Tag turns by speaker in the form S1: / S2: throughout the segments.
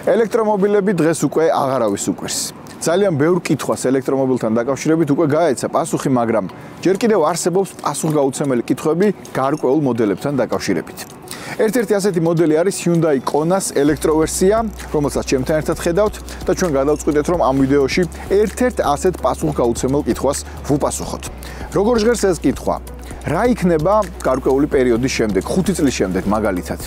S1: ელექტრომობილები დღეს უკვე აღარავის უკვირს. ძალიან ბევრ კითხვას ელექტრომობილთან დაკავშირებით უკვე გაეცა პასუხი, მაგრამ ჯერ კიდევ არსებობს პასუხგაუცემელი კითხვები გარკვეულ მოდელებთან დაკავშირებით. ერთ-ერთი ასეთი მოდელი არის Hyundai Kona-ს ელექტროვერსია, რომელსაც ჩემთან ერთად ხედავთ და ჩვენ გადავწყვიტეთ, რომ ამ ვიდეოში ერთ-ერთ ასეთ პასუხგაუცემელ კითხვას ვუპასუხოთ. როგორ ჟღერს ეს კითხვა? რა იქნება გარკვეული პერიოდის შემდეგ, 5 წლის შემდეგ მაგალითად?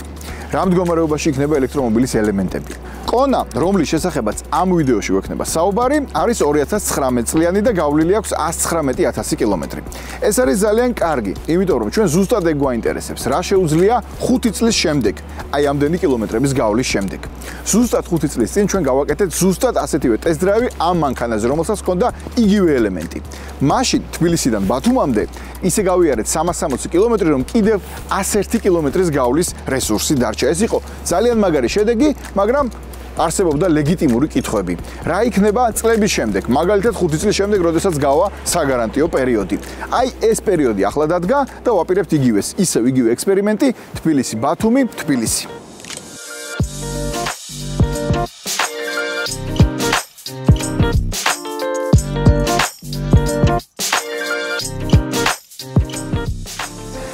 S1: რა მდგომარეობაში იქნება ელექტრომობილის ელემენტები? Kona, რომლის შესახებაც ამ ვიდეოში გვექნება საუბარი, არის 2019 წლიანი და გავლილი აქვს 119,000 კილომეტრი. ეს არის ძალიან კარგი, იმიტომ რომ ჩვენ ზუსტად ეგ გვაინტერესებს, რა შეუძლია 5 წლის შემდეგ, აი ამდენი კილომეტრების გავლის შემდეგ. ზუსტად 5 წლის წინ ჩვენ გავაკეთეთ ზუსტად ასეთივე ტესტ-დრაივი ამ მანქანაზე, რომელსაც ჰქონდა იგივე ელემენტი. მაშინ თბილისიდან ბათუმამდე ისე გავიარეთ 360 კილომეტრი, რომ კიდევ 101 კილომეტრის გავლის რესურსი დარჩა. ეს იყო ძალიან მაგარი შედეგი, მაგრამ არსებობდა ლეგიტიმური კითხვები. რა იქნება წლების შემდეგ, მაგალითად 5 წლის შემდეგ, როდესაც გავა საგარანტიო პერიოდი. აი ეს პერიოდი ახლა დადგა და ვაპირებთ იგივეს, ისევ იგივე ექსპერიმენტი, თბილისი, ბათუმი, თბილისი.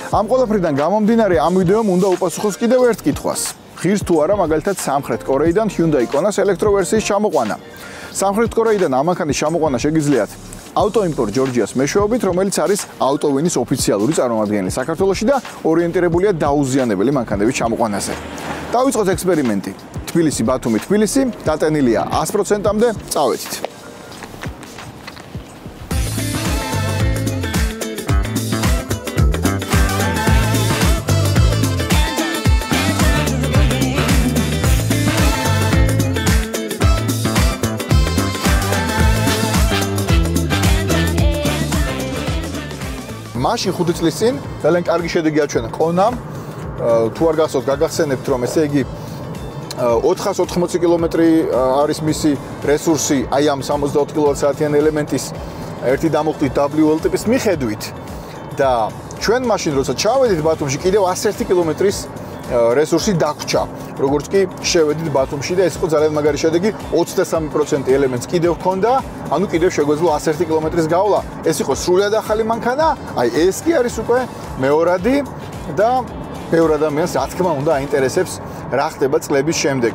S1: ამ ყველაფრიდან გამომდინარე, ამ ვიდეომ უნდა უპასუხოს კიდევ ერთ კითხვას. ღირს თუ არა მაგალითად სამხრეთ კორეიდან Hyundai Kona-ს ელექტროვერსიის ჩამოყვანა. სამხრეთ კორეიდან ამ მანქანის ჩამოყვანა შეგიძლიათ AutoImport Georgia-ს მეშვეობით, რომელიც არის AutoWin-ის ოფიციალური წარმომადგენელი საქართველოში და ორიენტირებულია დაუზიანებელი მანქანების ჩამოყვანაზე. დავიწყოთ ექსპერიმენტი. თბილისი, ბათუმი, თბილისი, დატენილია 100%-მდე, წავედით. მაშინ 5 წლის წინ ძალიან კარგი შედეგი აჩვენა Kona-მ. თუ არ გახსოვთ, გაგახსენებთ, რომ ესე იგი 480 კილომეტრი არის მისი რესურსი აი ამ 64 კილოვატ-საათიან ელემენტის ერთი დამუხტით WL ტიპის მიხედვით და ჩვენ მაშინ როცა ჩავედით ბათუმში კიდევ 101 კილომეტრის რესურსი დაგვრჩა. როგორც კი შევედით ბათუმში და ეს იყო ძალიან მაგარი შედეგი, 23% ელემენტს კიდევ ჰქონდა, ანუ კიდევ შეგვეძლო 101 კილომეტრის გავლა. ეს იყო სრულად ახალი მანქანა, აი ეს კი არის უკვე მეორადი და ბევრ ადამიანს რა თქმა უნდა აინტერესებს რა ხდება წლების შემდეგ.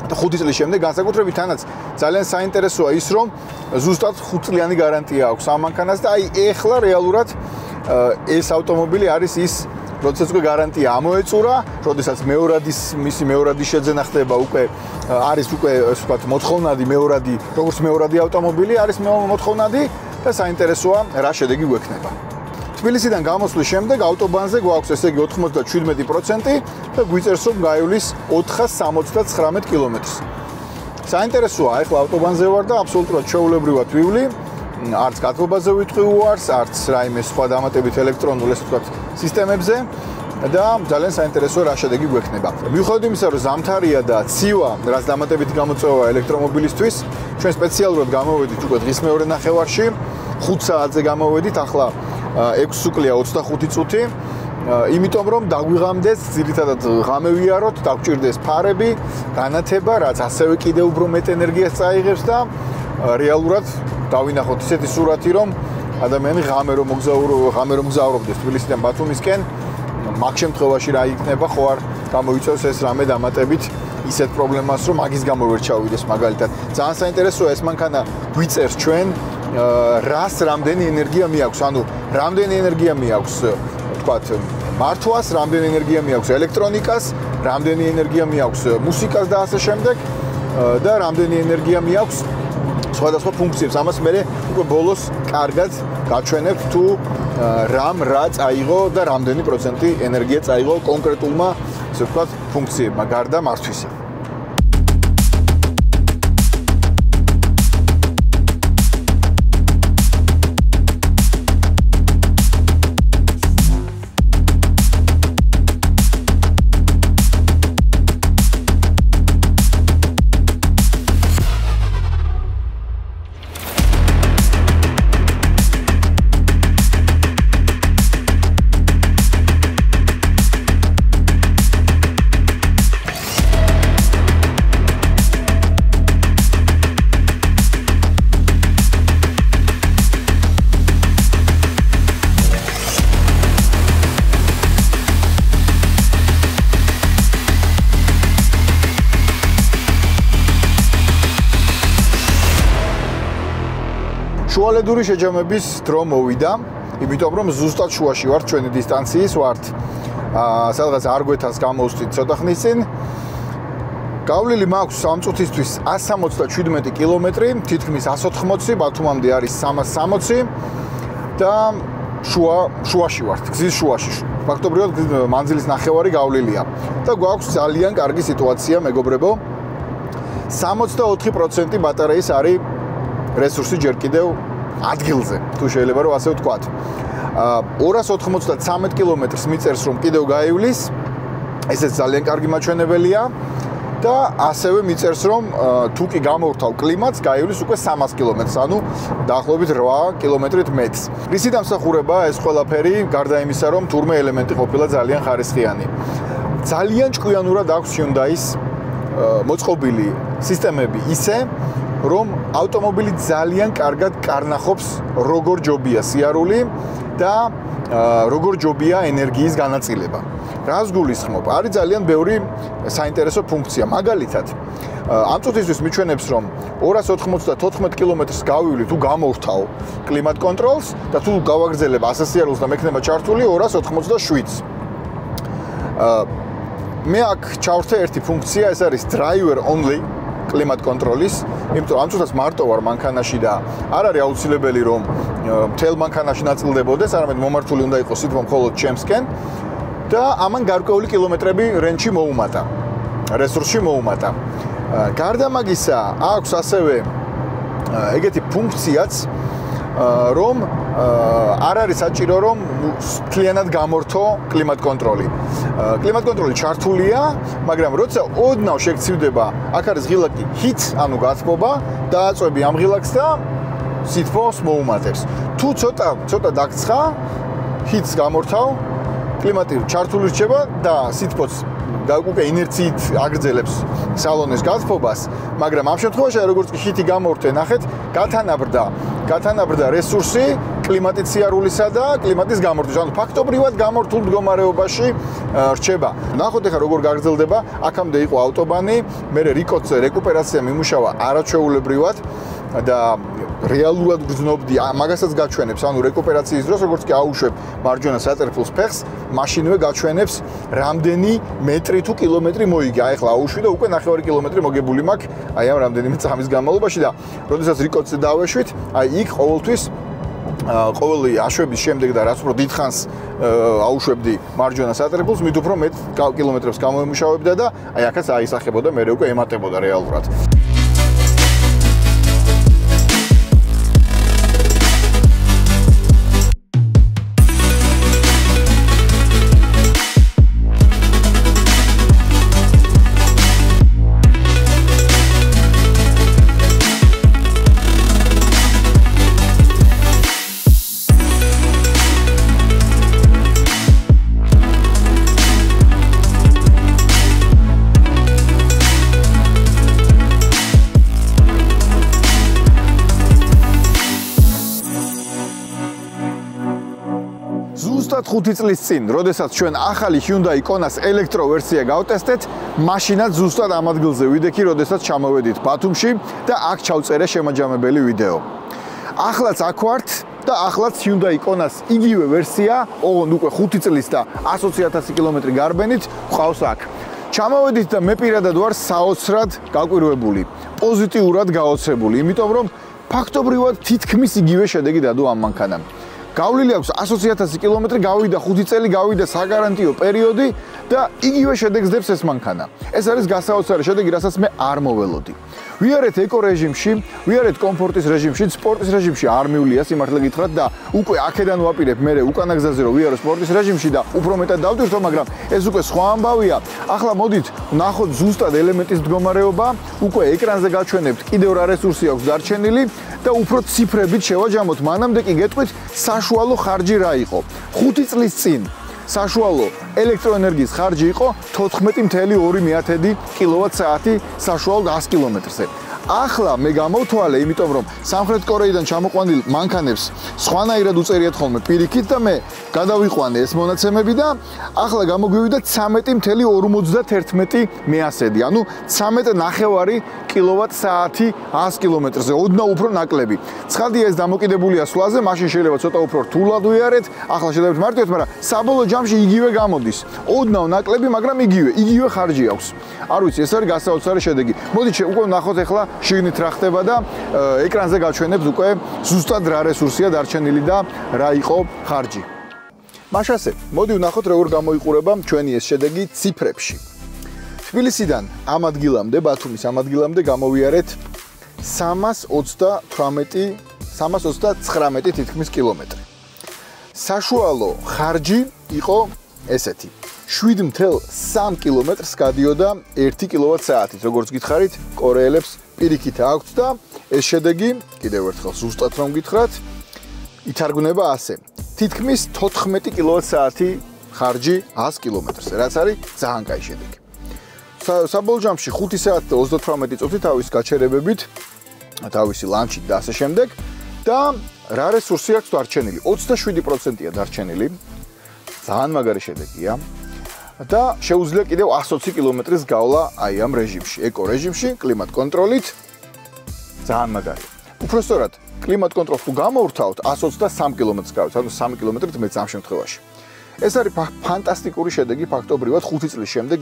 S1: და 5 წლის შემდეგ განსაკუთრებით თანაც ძალიან საინტერესოა ის, რომ ზუსტად 5 წლიანი გარანტია აქვს ამ მანქანას და აი ეხლა რეალურად ეს ავტომობილი არის ის როდესაც უკვე გარანტია ამოეწურა, როდესაც მისი მეორადი შეძენა ხდება უკვე არის უკვე ასე ვთქვათ მოთხოვნადი მეორადი, როგორც მეორადი ავტომობილი არის მოთხოვნადი და საინტერესოა რა შედეგი გვექნება. თბილისიდან გამოსვლის შემდეგ ავტობანზე გვაქვს ესე იგი 97% და გვიწერს რომ გაივლის 479 კილომეტრს. საინტერესოა, ახლა ავტობანზე ვარ და აბსოლუტურად ჩვეულებრივად ვივლი. არც გათბობაზე ვიტყვი უარს, არც რაიმე სხვა დამატებით ელექტრონულ ესე ვთქვათ სისტემებზე და ძალიან საინტერესოა რა შედეგი გვექნება. მიუხედავად იმისა, რომ ზამთარია და ცივა, რაც დამატებითი გამოწვევა ელექტრომობილისთვის, ჩვენ სპეციალურად გამოვედით უკვე დღის მეორე ნახევარში, 5 საათზე გამოვედით, ახლა 6 უკლია 25 წუთი, იმიტომ რომ დაგვიღამდეს ძირითადად ღამე ვიაროთ, დაგვჭირდეს ფარები, განათება, რაც ასევე კიდევ უფრო მეტ ენერგიას წაიღებს და რეალურად დავინახოთ ისეთი სურათი, რომ ადამიანი ღამე რომ მგზავრობდეს თბილისიდან ბათუმისკენ, მაგ შემთხვევაში რა იქნება, ხო არ გამოიწევს ეს რამე დამატებით ისეთ პრობლემას, რომ მაგის გამო ვერ ჩავიდეს მაგალითად. ძალიან საინტერესოა ეს მანქანა გვიწერს ჩვენ რას რამდენი ენერგია მიაქვს, ანუ რამდენი ენერგია მიაქვს, ვთქვათ, მართვას, რამდენი ენერგია მიაქვს ელექტრონიკას, რამდენი ენერგია მიაქვს მუსიკას და ასე შემდეგ და რამდენი ენერგია მიაქვს სხვადასხვა ფუნქციებს. ამას მე უკვე ბოლოს კარგად გაჩვენებთ თუ რა წაიღო და რამდენი პროცენტი ენერგია წაიღო კონკრეტულმა, ასე ვთქვათ, ფუნქციებმა გარდა მართვისა. შუალედური შეჯამების დრო მოვიდა, იმიტომ რომ ზუსტად შუაში ვართ, ჩვენი დისტანციის ვართ. სადღაც არ გვეთანს გამოვსვით ცოტა ხნის წინ. გავლილი მაქვს 3 წუთისთვის 177 კილომეტრი, თითქმის 180, ბათუმამდე არის 360 და შუაში ვართ, გზის შუაში. ფაქტობრივად მანძილის ნახევარი გავლილია და გვაქვს ძალიან კარგი სიტუაცია, მეგობრებო. 64% ბატარეის არის რესურსი ჯერ კიდევ ადგილზე, თუ შეიძლება რომ ასე ვთქვათ. 293 კილომეტრს მიწერს რომ კიდევ გაივლის, ესეც ძალიან კარგი მაჩვენებელია და ასევე მიწერს რომ თუ კი გამორთავ კლიმატს, გაივლის უკვე 300 კილომეტრს, ანუ დაახლოებით 8 კილომეტრით მეტს. რისი დამსახურება ეს ყველაფერი, გარდა იმისა რომ თურმე ელემენტი ყოფილა ძალიან ხარისხიანი. ძალიან ჭკვიანურად აქვს Hyundai-ის მოწყობილი სისტემები ისე, რომ ავტომობილი ძალიან კარგად კარნახობს როგორ ჯობია სიარული და როგორ ჯობია ენერგიის განაწილება. რას გულისხმობ? არის ძალიან ბევრი საინტერესო ფუნქცია. მაგალითად, ამ წუთისთვის მიჩვენებს, რომ 294 კილომეტრს გავივლი თუ გამოვთავ კლიმატ კონტროლს და თუ გავაგრძელებ 100 სიარულს და მექნება ჩართული 287. მე აქ ჩავრთე ერთი ფუნქცია, ეს არის driver only კლიმატ კონტროლის, იმიტომ ამ წუთას მარტო ვარ მანქანაში და არ არის აუცილებელი რომ მთელ მანქანაში ნაწილდებოდეს, არამედ მომართული უნდა იყოს სითბო მხოლოდ ჩემსკენ და ამან გარკვეული კილომეტრები რენჯში მოუმატა, რესურსში მოუმატა. გარდა მაგისა, აქვს ასევე ეგეთი ფუნქციაც, რომ არ არის საჭირო რომ მთლიანად გამორთო კლიმატ კონტროლი. კლიმატ კონტროლი ჩართულია, მაგრამ როცა ოდნავ შეგცივდება, აქ არის ღილაკი heat, ანუ გათბობა, დააწვევი ამ ღილაკს და სითბოს მოუმატებს. თუ ცოტა დაგცხა, heat-ს გამორთავ, კლიმატი ჩართული რჩება და სითბოც უკვე ინერციით აგრძელებს სალონის გათბობას, მაგრამ ამ შემთხვევაში როგორც კი ჰიტი გამორთე, ნახეთ, გათანაბრდა რესურსი კლიმატის სიარულისა და კლიმატის გამორთვის. ანუ ფაქტობრივად გამორთულ მდგომარეობაში რჩება. ნახოთ ახლა როგორ გაგრძელდება, აქამდე იყო ავტობანი, მერე რიკოც რეკუპერაცია მიმუშავა არაჩვეულებრივად და რეალურად გრძნობდი, მაგასაც გაჩვენებს, ანუ რეკუპერაციის დროს როგორც კი აუშვებ მარჯვენა სატრფულს ფეხს, მაშინვე გაჩვენებს რამდენი მეტრი თუ კილომეტრი მოიგე. აი ახლა აუშვი და უკვე 9 კილომეტრი მოგებული მაქვს, აი ამ რამდენიმე წამის განმავლობაში და როდესაც რიკოც დავეშვით, აი იქ ყოველი აშვების შემდეგ და რაც უფრო დიდხანს აუშვებდი მარჯვენა სატრფულს, მით უფრო მეტ კილომეტრებს გამომუშავებდა და აი აქაც აისახებოდა, მე უკვე ემატებოდა რეალურად. ზუსტად 5 წლის წინ, როდესაც ჩვენ ახალი Hyundai Kona-ს ელექტროვერსია გავტესტეთ, მაშინაც ზუსტად ამ ადგილზე ვიდექი, როდესაც ჩამოვედით ბათუმში და აქ ჩავწერე შემაჯამებელი ვიდეო. ახლაც აქ ვართ და ახლაც Hyundai Kona-ს იგივე ვერსია, ოღონდ უკვე 5 წლის და 120,000 კილომეტრი გარბენით ყავს აქ. ჩამოვედით და მე პირადად ვარ საოცრად გაკვირვებული, პოზიტიურად გაოცებული, იმიტომ რომ ფაქტობრივად თითქმის იგივე შედეგი დადო ამ მანქანამ. გავლილი აქვს 120,000 კილომეტრი, გავიდა 5 წელი, გავიდა საგარანტიო პერიოდი და იგივე შედეგს დებს ეს მანქანა. ეს არის გასაოცარი შედეგი, რასაც მე არ მოველოდი. ვიარეთ ეკო რეჟიმში, ვიარეთ კომფორტის რეჟიმში, სპორტის რეჟიმში არ მივლია სიმართლე გითხრათ და უკვე აქედან ვაპირებ მე უკანა გზაზე რომ ვიარო სპორტის რეჟიმში და უფრო მეტად დავტვირთო, მაგრამ ეს უკვე სხვა ამბავია. ახლა მოდით ვნახოთ ზუსტად ელემენტის მდგომარეობა, უკვე ეკრანზე გაჩვენებთ კიდევ რა რესურსი აქვს დარჩენილი და უფრო ციფრებით შევაჯამოთ, მანამდე კი გეტყვით საშუალო ხარჯი რა იყო. 5 წლის წინ საშუალო ელექტროენერგიის ხარჯი იყო 14.2 კილოვატ-საათი საშუალო 100 კილომეტრზე. ახლა მე გამოვთვალე, იმიტომ რომ სამხრეთ კორეიდან ჩამოყვანილ მანქანებს სხვანაირად უწერიათ ხოლმე პირიქით და მე გადავიყვანე ეს მონაცემები და ახლა გამოგვივიდა 13.51 მეასედი, ანუ 13.5 კილოვატ-საათი 100 კილომეტრზე, ოდნავ უფრო ნაკლები. ცხადია ეს დამოკიდებულია სვლაზე, მაშინ შეიძლება ცოტა უფრო რთულად ვიარეთ, ახლა შედარებით მარტივად, მაგრამ საბოლოო ჯამში იგივე გამოდის. ოდნავ ნაკლები, მაგრამ იგივე ხარჯი აქვს. არ ვიცი, ეს არის გასაოცარი შედეგი. მოდით უკვე ვნახოთ ახლა შიგნით რა ხდება და ეკრანზე გაჩვენებთ უკვე ზუსტად რა რესურსია დარჩენილი და რა იყო ხარჯი. მაშასე, მოდი ვნახოთ როგორ გამოიყურება ჩვენი ეს შედეგი ციფრებში. თბილისიდან ამ ადგილამდე, ბათუმის ამ ადგილამდე გამოვიარეთ 319 თითქმის კილომეტრი. საშუალო ხარჯი იყო ესეთი. 7.3 კილომეტრს გადიოდა 1 კილოვატ-საათით, როგორც გითხარით, კორეელებს პირიქით აქვთ და ეს შედეგი, კიდევ ერთხელ ზუსტად რომ გითხრათ, ითარგმნება ასე. თითქმის 14 კილოვატ-საათი ხარჯი 100 კილომეტრზე, რაც არის ძალიან კაი შედეგი. საბოლოო ჯამში 5 საათი და 38 წუთი თავის გაჩერებებით, თავისი ლანჩით და ასე შემდეგ და რა რესურსი აქვს დარჩენილი? 27%-ია დარჩენილი. ძალიან მაგარი შედეგია. და შეუძლია კიდევ 120 კილომეტრის გავლა აი ამ რეჟიმში, ეკო რეჟიმში, კლიმატ კონტროლით. ძალიან მაგარია. უпростоრად, კლიმატ კონტროლს თუ გამოვრთავთ 123 კილომეტრს გავით, ანუ 3 კილომეტრით მეც ამ შემთხვევაში. ეს არის ფანტასტიკური შედეგი, ფაქტობრივად 5 წლის შემდეგ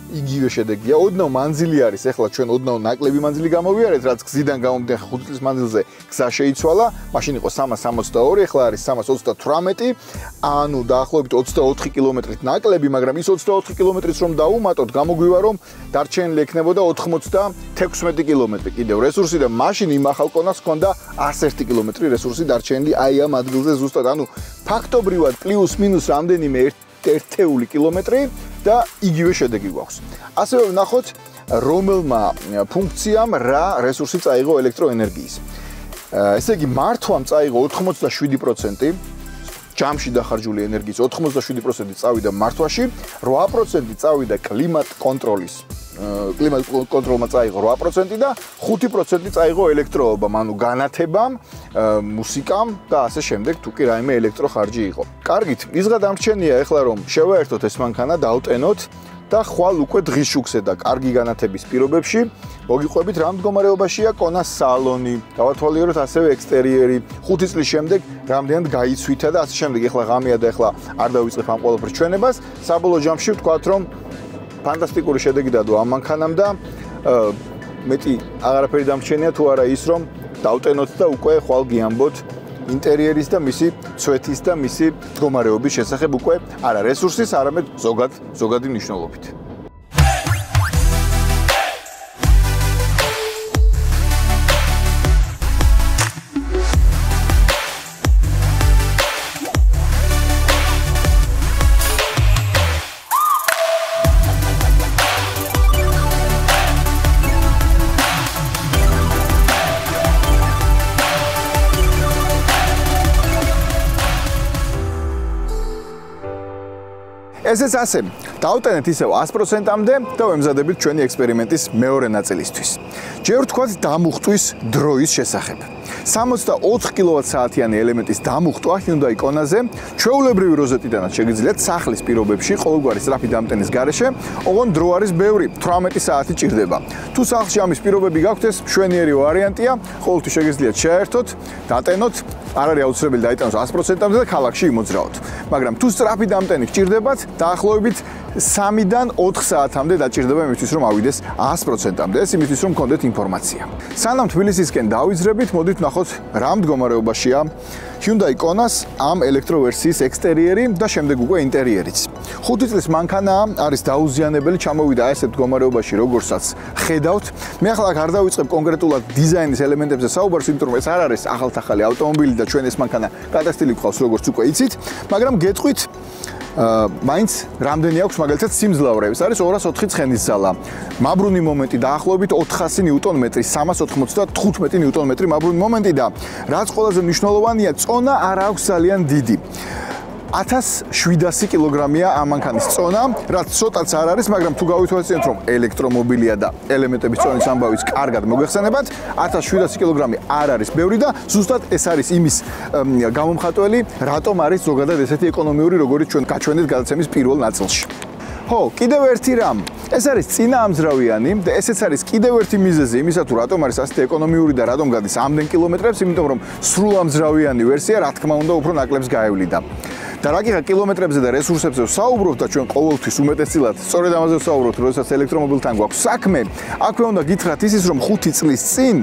S1: იგივე შედეგია. ოდნავ მანძილი არის, ახლა ჩვენ ოდნავ ნაკლები მანძილი გამოვიარეთ, რაც გზიდან გამომდინარე 5 წლის მანძილზე გზა შეიცვალა, მაშინ იყო 362, ახლა არის 338, ანუ დაახლოებით 24 კილომეტრით ნაკლები, მაგრამ ის 24 კილომეტრიც რომ დაუმატოთ, გამოგვივა რომ დარჩენილი ექნებოდა 96 კილომეტრი კიდევ რესურსი და მაშინ იმ ახალ კონას ჰქონდა 101 კილომეტრი რესურსი დარჩენილი აი ამ ადგილზე ზუსტად, ანუ ფაქტობრივად პლუს მინუს რამდენიმე ერთეული კილომეტრი და იგივე შედეგი გვაქვს. ასევე ვნახოთ რომელმა ფუნქციამ რა რესურსი წაიღო ელექტროენერგიის. ესე იგი მართვამ წაიღო 87%, ჯამში დახარჯული ენერგიის 87% წავიდა მართვაში, 8% წავიდა კლიმატ კონტროლმა წაიღო 8% და 5% წაიღო ელექტროობამ, ანუ განათებამ, მუსიკამ და ასე შემდეგ, თუ კი რაიმე ელექტროხარჯი იყო. კარგით, ისღა დამრჩენია ახლა რომ შევაერთოთ ეს მანქანა, დავტენოთ და ხვალ უკვე დღის შუქზე და კარგი განათების პირობებში მოგიყვებით რა მდგომარეობაშია კონას სალონი, დავათვალიეროთ ასევე ექსტერიერი, 5 წლის შემდეგ რამდენად გაიცვითა და ასე შემდეგ. ახლა ღამეა და ახლა არ დავიწყებ ამ ყველაფრის ჩვენებას. საბოლოო ჯამში ვთქვათ რომ ფანტასტიკური შედეგი დადო ამ მანქანამ და მეტი აღარაფერი დამრჩენია თუ არა ის რომ დავტენოთ და უკვე ხვალ გიამბოთ ინტერიერის და მისი ცვეთის და მისი მდგომარეობის შესახებ უკვე არა რესურსის, არამედ ზოგადი მნიშვნელობით. ესეც ასე, დავტენეთ ისევ 100%-ამდე და ვემზადებით ჩვენი ექსპერიმენტის მეორე ნაწილისთვის. ჯერ ვთქვათ დამუხტვის დროის შესახებ. 64 კილოვატ-საათიანი ელემენტის დამუხტვა Hyundai Kona-ზე ჩვეულებრივი როზეტიდანაც შეგიძლიათ სახლის პირობებში ყოველგვარი სწრაფი დამტენის გარეშე, ოღონდ დრო არის ბევრი, 18 საათი ჭირდება. თუ სახლში ამის პირობები გაქვთ, ეს მშვენიერი ვარიანტია, ყოველთვის შეგიძლიათ შეერთოთ, დატენოთ, არ არის აუცილებელი დაიტანოს 100%-ამდე და ქალაქში იმოძრაოთ. მაგრამ თუ სწრაფი დამტენი გჭირდებათ, დაახლოებით 3-დან 4 საათამდე დაჭირდება იმისთვის, რომ ავიდეს 100%-ამდე. ეს იმისთვის, რომ გქონდეთ ინფორმაცია. სანამ თბილისისკენ დავიზრებით, მოდით ვნახოთ რა მდგომარეობაშია Hyundai Kona-ს ამ ელექტროვერსიის ექსტერიერი და შემდეგ უკვე ინტერიერიც. 5 წლის მანქანაა, არის დაუზიანებელი, ჩამოვიდა ესეთ მდგომარეობაში, როგორცაც ხედავთ. მე ახლა არ დავიწყებ კონკრეტულად დიზაინის ელემენტებზე საუბარს, იმიტომ რომ ეს არ არის ახალ-ახალი ავტომობილი და ჩვენ ეს მანქანა გადასტილი გვყავს, როგორც უკვე იცით, მაგრამ გეტყვით მაინც რამდენი აქვს მაგალითად სიმძლავრე. ეს არის 204 ცხენის ძალა. მაბრუნი მომენტი დაახლოებით 400 ნიუტონ-მეტრი, 395 ნიუტონ-მეტრი მაბრუნი მომენტი და რაც ყველაზე მნიშვნელოვანია, წონა არ აქვს ძალიან დიდი. 1700 კილოგრამია ამ მანქანის წონა, რაც ცოტაც არ არის, მაგრამ თუ გავითვალისწინებთ, რომ ელექტრომობილია და ელემენტების წონის ამბავიც კარგად მოგეხსენებათ, 1700 კილოგრამი არ არის ბევრი და ზუსტად ეს არის იმის გამომხატველი, რატომ არის ზოგადად ესეთი ეკონომიური, როგორც ჩვენ გაჩვენეთ გადაცემის პირველ ნაწილში. ხო, კიდევ ერთი რამ. ეს არის წინაამძრავიანი და ესეც არის კიდევ ერთი მიზეზი იმისა, თუ რატომ არის ასეთი ეკონომიური და რატომ გადის ამდენ კილომეტრებს, იმიტომ რომ სრულამძრავიანი ვერსია, რა თქმა უნდა, უფრო ნაკლებს გაევლიდა. და რა კითხა კილომეტრებზე და რესურსებზე ვსაუბრობთ და ჩვენ ყოველთვის უმეტესწილად სწორედ ამაზე ვსაუბრობთ, როდესაც ელექტრომობილთან გვაქვს საქმე. აქვე უნდა გითხრათ ისიც, რომ 5 წლის წინ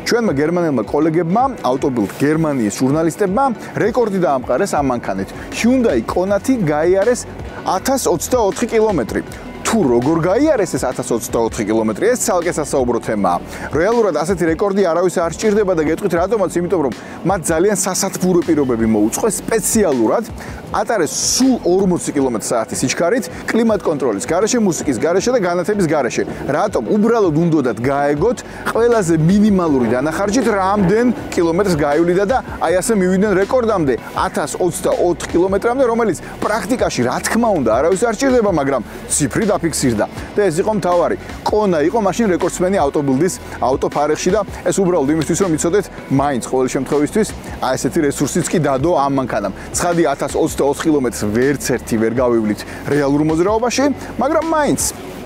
S1: ჩვენმა გერმანელმა კოლეგებმა, ავტობილდ გერმანიის ჟურნალისტებმა რეკორდი დაამყარეს ამ მანქანით. Hyundai Kona-ი გაიარეს 1024 კილომეტრი. თუ როგორ გაიარეს ეს 1024 კილომეტრი, ეს ცალკე სასაუბრო თემაა. რეალურად ასეთი რეკორდი არავის არ სჭირდება და გეტყვით რატომაც, იმიტომ რომ მათ ძალიან სასათბურო პირობები მოუწყეს სპეციალურად ატარეს სულ 40 კმ/სთ სიჩქარით, კლიმატ კონტროლის გარეშე, მუსიკის გარეშე და განათების გარეშე. რატომ? უბრალოდ უნდათ გაეგოთ ყველაზე მინიმალური დანახარჯით რამდენ კილომეტრს გაივლიდა და აი ასე მივიდნენ რეკორდამდე 1024 კილომეტრამდე, რომელიც პრაქტიკაში რა თქმა უნდა არავის არ სჭირდება, მაგრამ ციფრი დაფიქსირდა. და ეს იყო მთავარი. Kona იყო მაშინ რეკორდსმენი ავტობილდის ავტოფარეხში და ეს უბრალოდ იმისთვის რომ იცოდეთ, მაინც ყოველ შემთხვევისთვის აი ესეთი რესურსიც კი დადო ამ მანქანამ. ცხადი 1024 კილომეტრს ვერც ერთი ვერ გავივლით რეალურ მოძრაობაში, მაგრამ მაინც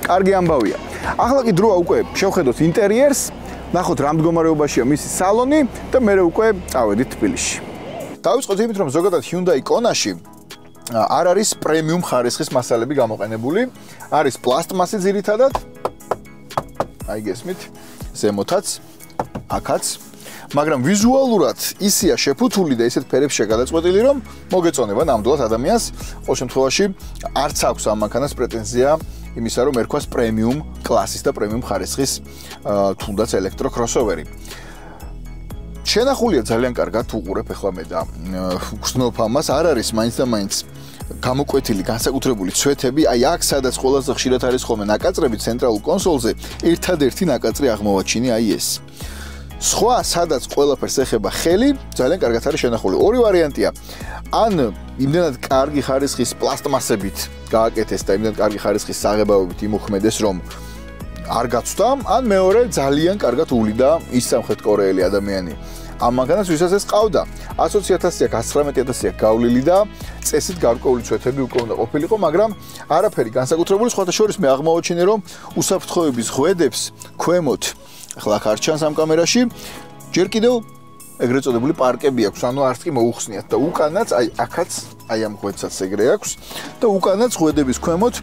S1: კარგი ამბავია. ახლა კი დროა უკვე შევხედოთ ინტერიერს, ნახოთ რა მდგომარეობაშია მისი სალონი და მერე უკვე წავედით თბილისში. დავიწყოთ იმით, რომ ზოგადად Hyundai Kona-ში არ არის პრემიუმ ხარისხის მასალები გამოყენებული, არის პლასტმასი ძირითადად. აი გესმით, ზემოთაც, აქაც, მაგრამ ვიზუალურად ისია შეფუთული და ისეთ ფერებშია გადაწყვეტილი, რომ მოგეწონება ნამდვილად ადამიანს. ყოველ შემთხვევაში არც აქვს ამ მანქანას პრეტენზია იმისა, რომ ერქვას პრემიუმ კლასის და პრემიუმ ხარისხის თუნდაც ელექტრო კროსოვერი. შენახულია ძალიან კარგად უყურებ ახლა მე და გრძნობ ამას, არ არის მაინც და მაინც გამოკვეთილი განსაკუთრებული ცვეთები, აი აქ სადაც ყველაზე ხშირად არის ხოლმე ნაკაწრები ცენტრალურ კონსოლზე, ერთადერთი ნაკაწრი აღმოვაჩინე აი ეს. სხვა სადაც ყველაფერს ეხება ხელი, ძალიან კარგად არის შენახული. ორი ვარიანტია. ან იმდენად კარგი ხარისხის პლასტმასებით გააკეთეს და იმდენად კარგი ხარისხის საღებავებით იმოქმედეს, რომ არ გაცვდა, ან მეორე ძალიან კარგად უვლიდა ის სამხრეთ კორეელი ადამიანი. ამ მანქანას ვისაც ეს ყავდა 120.000 აქ 119.000 გავლილი და წესით გარკვეული ცვეთები უკვე უნდა ყოფილიყო, მაგრამ არაფერი განსაკუთრებული. სხვათა შორის მე აღმოვაჩინე, რომ უსაფრთხოების ღვედებს ქვემოთ, ახლა აქ არ ჩანს ამ კამერაში, ჯერ კიდევ ეგრეთ წოდებული პარკები აქვს, ანუ არც კი მოუხსნიათ და უკანაც, აი აქაც, აი ამ ღვედსაც ეგრე აქვს და უკანაც ღვედების ქვემოთ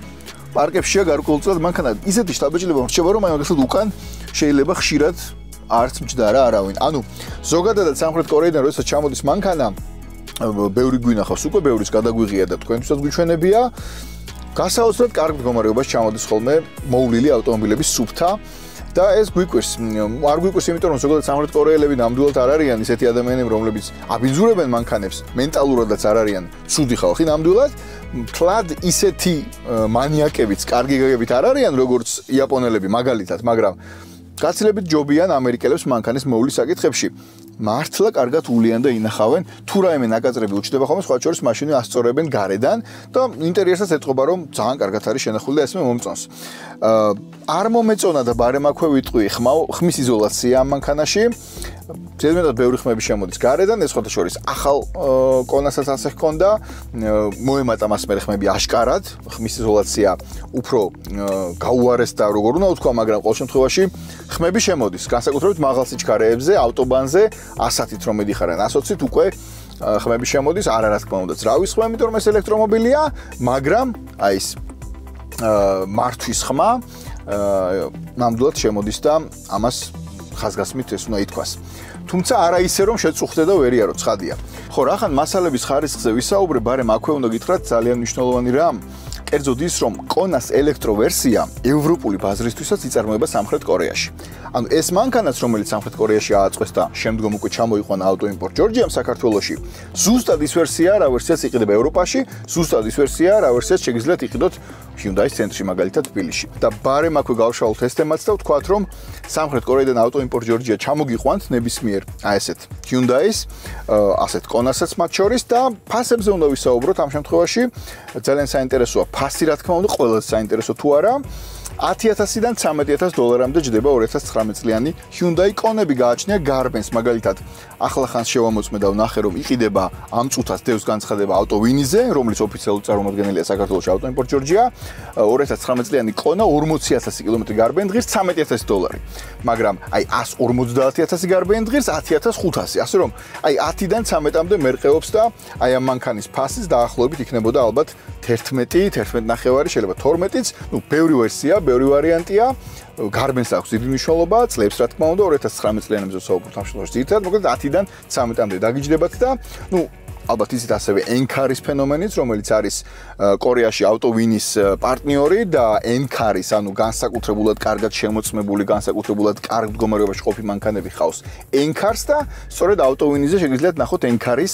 S1: პარკებშია გარკვეულწილად მანქანა ისეთი შთაბეჭდილება მრჩება, რომ აი მაგალითად უკან შეიძლება ხშირად არც მჯდარა არავინ. ანუ ზოგადად სამხრეთ კორეიდან როდესაც ჩამოდის მანქანა, ბევრი გვინახავს უკვე, ბევრის გადაგვიღია და თქვენთვისაც გვიჩვენებია. გასაოცრად კარგ მდგომარეობაში ჩამოდის ხოლმე მოვლილი ავტომობილების სუფთა და ეს გვიკვირს. არ გვიკვირს, იმიტომ რომ ზოგადად სამხრეთ კორეელები ნამდვილად არ არიან ისეთი ადამიანები, რომლებიც აბიძურებენ მანქანებს, მენტალურადაც არ არიან ცუდი ხალხი ნამდვილად. თლად ისეთი მანიაკებიც, კარგი გაგებით არ არიან, როგორც იაპონელები მაგალითად, მაგრამ გაცილებით ჯობიან ამერიკელებს მანქანის მოვლის საკითხებში. მართლა კარგად ულიან და ინახავენ, თუ რაიმე ნაკაწრები უჩნდება ხოლმე, სხვა შორის მაშინი ასწორებენ გარედან და ინტერიერსაც ეტყობა, რომ ძალიან კარგად არის შენახული და ესმე მომწონს. არ მომეწონა და ბარემ აქვე ვიტყვი, ხმის იზოლაცია ამ მანქანაში. ზედმეტად ბევრი ხმები შემოდის გარედან, ეს სხვათა შორის ახალ Kona-საც ასე ჰქონდა, მოემატა მას მერე ხმები აშკარად, ხმის იზოლაცია უფრო გაუარეს და როგორ უნდა ვთქვა, მაგრამ ყოველ შემთხვევაში ხმები შემოდის, განსაკუთრებით მაღალ სიჩქარეებზე, ავტობანზე, 100-ით რომ მედიხარენ 120-ით უკვე ხმები შემოდის, არა რა თქმა უნდა, ძრავის ხმა, იმიტომ რომ ეს ელექტრომობილია, მაგრამ აი ეს მართვის ხმა ნამდვილად შემოდის და ამას ხაზგასმით ეს უნდა ითქვას. თუმცა არა ისე რომ შეწუხდე და ვერ იარო, ცხადია. ხო, რახან მასალების ხარისხზე ვისაუბრე, ბარემ აქვე უნდა გითხრათ ძალიან მნიშვნელოვანი რამ. კერძოდ ის, რომ Kona-ს ელექტროვერსია ევროპული ბაზრისთვისაც იწარმოება სამხრეთ კორეაში. ანუ ეს მანქანაც, რომელიც სამხრეთ კორეაში ააწყვეს და შემდგომ უკვე ჩამოიყვანა ავტოიმპორტ ჯორჯიამ საქართველოში, ზუსტად ის ვერსია, რა ვერსიაც იყიდება ევროპაში, ზუსტად ის ვერსია, რა ვერსიაც შეგიძლიათ იყიდოთ Hyundai-ის ცენტრში მაგალითად თბილისში. და ბარემ აქვე გავშალოთ ეს თემაც და ვთქვათ, რომ სამხრეთ კორეიდან ავტოიმპორტ ჯორჯია ჩამოგიყვანთ ნებისმიერ ესეთ Hyundai-ის ასეთ კონასაც მათ შორის და ფასებზე უნდა ვისაუბროთ ამ შემთხვევაში. ძალიან საინტერესოა ფასი, რა თქმა უნდა, ყველაზე საინტერესო თუ არა. $10,000-დან $13,000-მდე ჯდება 2019 წლიანი Hyundai კონები გააჩნია გარბენს, მაგალითად, ახლახანს შევამოწმე და ვნახე, რომ იყიდება ამ წუთას დევს განცხადება ავტოვინიზე, რომელიც ოფიციალურად წარმოადგენელია საქართველოში ავტოიმპორტ ჯორჯია. 2019 წლიანი კონა 40,000 კილომეტრი გარბენ დღის $13,000. მაგრამ აი 150,000 გარბენ დღის $10,500. ასე რომ აი 10-დან 13-მდე მერყეობს და აი ამ მანქანის ფასის დაახლოებით იქნებოდა ალბათ 11, 11.5, შეიძლება 12-იც, ნუ ბევრი ვერსია, ბევრი ვარიანტია. გარბენს აქვს დიდი მნიშვნელობა, წლებს რა თქმა უნდა 2019 წლიანებზე ვსაუბრობთ ამ შემთხვევაში ძირითადად, მოკლედ 10-დან 13-მდე დაგიჯდებათ და ნუ ალბათ ისიც ასევე N-Car-ის ფენომენიც, რომელიც არის კორეაში ავტოვინის პარტნიორი და N-Car-ის, ანუ განსაკუთრებულად კარგად შემოწმებული, განსაკუთრებულად კარგ მდგომარეობაში ყოფილი მანქანები ხავს N-Car-ს და სწორედ ავტოვინიზე შეგიძლიათ ნახოთ N-Car-ის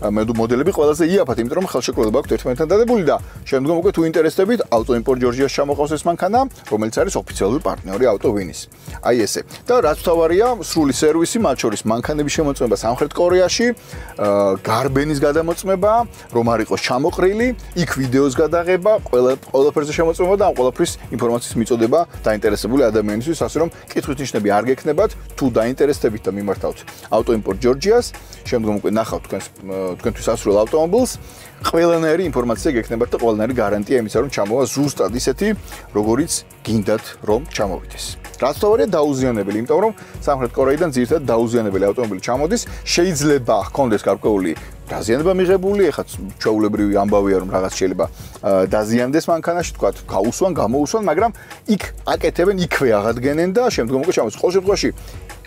S1: მოდელები ყველაზე იაფად, იმიტომ რომ ხელშეკრულება აქვს ერთმანეთთან დადებული და შემდგომ უკვე თუ ინტერესდებით, ავტოიმპორტ ჯორჯიას ჩამოყავს ეს მანქანა, რომელიც არის ოფიციალური პარტნიორი ავტოვინის. აი ესე. და რაც თავარია, სრული სერვისი, მათ შორის მანქანების შემოწმება სამხრეთ კორეაში, გარბენის გადამოწმება, რომ არ იყოს ჩამოყრილი, იქ ვიდეოს გადაღება, ყველაფერზე შემოწმება და ამ ყველაფრის ინფორმაციის მიწოდება დაინტერესებული ადამიანისთვის, ასე რომ კითხვის ნიშნები არ გექნებათ, თუ დაინტერესდებით და მიმართავთ ავტოიმპორტ ჯორჯიას, შემდგომ უკვე ნახავთ თქვენთვის ასრულ ავტომობილს, ყველანაირი ინფორმაცია გექნებათ და ყველანაირი გარანტია იმისა, რომ ჩამოვა ზუსტად ისეთი, როგორიც გინდათ, რომ ჩამოვიდეს. რაც თავარია დაუზიანებელი, იმიტომ რომ სამხრეთ კორეიდან ძირითადად დაუზიანებელი ავტომობილი ჩამოდის, შეიძლება ჰქონდეს გარკვეული დაზიანება მიღებული, ეხლა ჩვეულებრივი ამბავია, რომ რაღაც შეიძლება დაზიანდეს მანქანაში, თქვა, გაუსვან, გამოუსვან, მაგრამ იქ აკეთებენ, იქვე აღადგენენ და შემდგომ უკვე ჩამოდის. ყოველ შემთხვევაში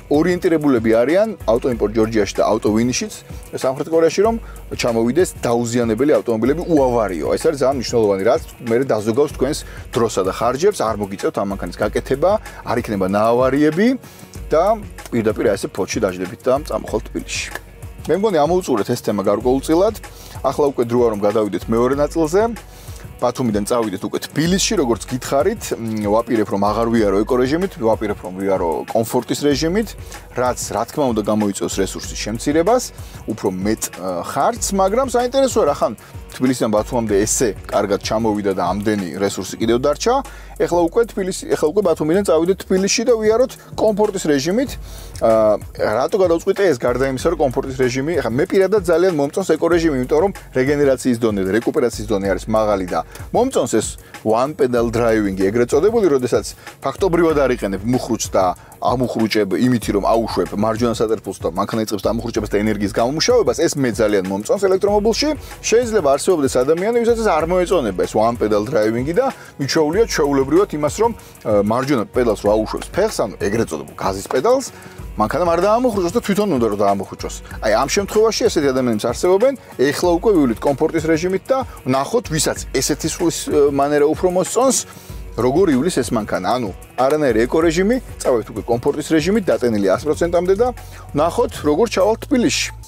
S1: ორიენტირებულები არიან ავტოიმპორტ ჯორჯიაში და ავტოვინიშიც სამხრეთ კორეაში, რომ ჩამოვიდეს დაუზიანებელი ავტომობილები უავარიო. ეს არის ძალიან მნიშვნელოვანი, რაც მე დაზოგავს თქვენს დროსა და ხარჯებს, არ მოგიწევთ ამ მანქანის გაკეთება, არ იქნება ნაავარიები და პირდაპირ ესე ფოთში დაждებით და წამოხვალთ თბილისში. მე მგონი ამოვუწურეთ ეს თემა გარკვეულწილად. ახლა უკვე დროა რომ გადავიდეთ მეორე ნაწილზე. ბათუმიდან წავიდეთ უკვე თბილისში, როგორც გითხარით, ვაპირებ რომ აღარ ვიარო ეკორეჟიმით, ვაპირებ რომ ვიარო კომფორტის რეჟიმით, რაც რა თქმა უნდა გამოიწვევს რესურსის შემცირებას, უფრო მეტ ხარჯს, მაგრამ საინტერესოა რა ხან თბილისიდან ბათუმამდე ესე კარგად ჩამოვიდა და ამდენი რესურსი კიდევ დარჩა. ეხლა უკვე ბათუმიდან წავიდეთ თბილისში და ვიაროთ კომფორტის რეჟიმით. რატო გადავწყვიტე ეს გარდა იმისა, რომ კომფორტის რეჟიმი, ეხლა მე პირადად ძალიან მომწონს ეკორეჟიმი, იმიტომ რომ რეგენერაციის დონე და რეკუპერაციის დონე არის მაღალი და მომწონს ეს one pedal driving-ი, ეგრეთ წოდებული, როდესაც ფაქტობრივად არ იყენებ მუხრუჭს და ამუხრუჭებ იმითი რომ აუშვებ მარჯვენა სატერფულს და მანქანა იწყებს ამუხრუჭებას და ენერგიის გამომუშავებას, ეს მე ძალიან მომწონს ელექტრომობილში. შეიძლება არსებობდეს ადამიანი, ვისაც არ მოეწონება ეს one pedal driving-ი და მიჩვეულია ჩვეულებრივად იმას, რომ მარჯვენა პედალს რო აუშვებს ფეხს, ანუ ეგრეთ წოდებულ გაზის პედალს, მანქანამ არ დაამოხრუჭოს და თვითონ უნდა რომ დაამოხრუჭოს. აი ამ შემთხვევაში ესეთი ადამიანები არსებობენ, ეხლა უკვე ვივლით კომფორტის რეჟიმით და ვნახოთ, ვისაც ესეთი სულის მანერა უფრო მოსწონს, როგორ ივლის ეს მანქანა. ანუ არანაირი ეკორეჟიმი, წავედით უკვე კომფორტის რეჟიმით, დატენილი 100%-მდე და ვნახოთ, როგორ ჩავალთ თბილისში.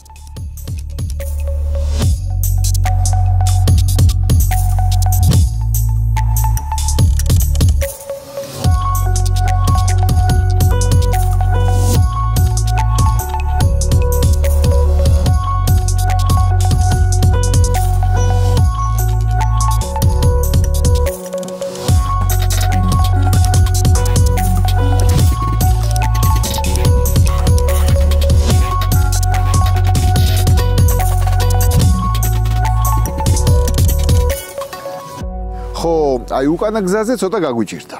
S1: აი უკანა გზაზე ცოტა გაგვიჭირდა.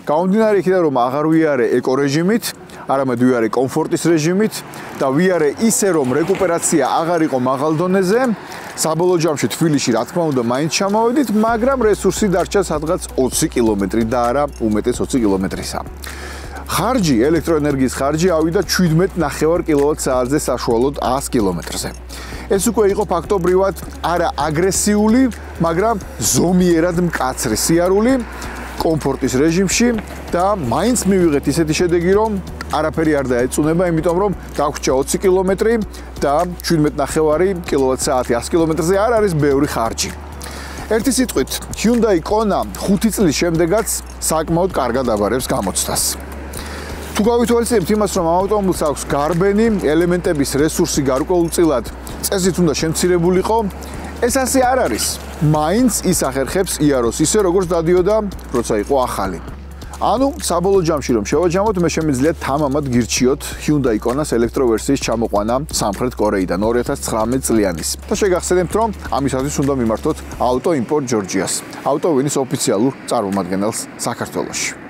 S1: გამომდინარე იქიდან რომ აღარ ვიარე ეკორეჟიმით, არამედ ვიარე კომფორტის რეჟიმით და ვიარე ისე რომ რეკუპერაცია აღარ იყო მაღალ დონეზე, საბოლოო ჯამში თბილისში რა თქმა უნდა მაინც ჩამოვედით, მაგრამ რესურსი დარჩა სადღაც 20 კილომეტრი და არა უმეტეს 20 კილომეტრისა. ხარჯი, ელექტროენერგიის ხარჯი ავიდა 17.5 კილოვატ-საათზე საშუალოდ 100 კილომეტრზე. ეს უკვე იყო ფაქტობრივად არა აგრესიული, მაგრამ ზომიერად მკაცრი სიარული კომფორტის რეჟიმში და მაინც მივიღეთ ისეთი შედეგი, რომ არაფერი არ დაეწუნება, იმიტომ რომ დაგვრჩა 20 კილომეტრი და 17.5 კილოვატ-საათი 100 კილომეტრზე არ არის ბევრი ხარჯი. ერთი სიტყვით, Hyundai Kona 5 წლის შემდეგაც საკმაოდ კარგად აბარებს გამოცდას. თუ გავითვალისწინებთ იმას, რომ ამ ავტომობილს აქვს გარბენი, ელემენტების რესურსი გარკვეულწილად წესით უნდა შემცირებულიყო, ეს ასე არ არის. მაინც ის ახერხებს იაროს ისე, როგორც დადიოდა, როცა იყო ახალი. ანუ საბოლოო ჯამში რომ შევაჯამოთ, მე შემიძლია თამამად გირჩიოთ Hyundai Kona-ს ელექტროვერსიის ჩამოყვანა სამხრეთ კორეიდან 2019 წლიანის. და შეგახსენებთ, რომ ამისათვის უნდა მიმართოთ Auto Import Georgias, ავტოვინის ოფიციალურ წარმომადგენელს საქართველოში.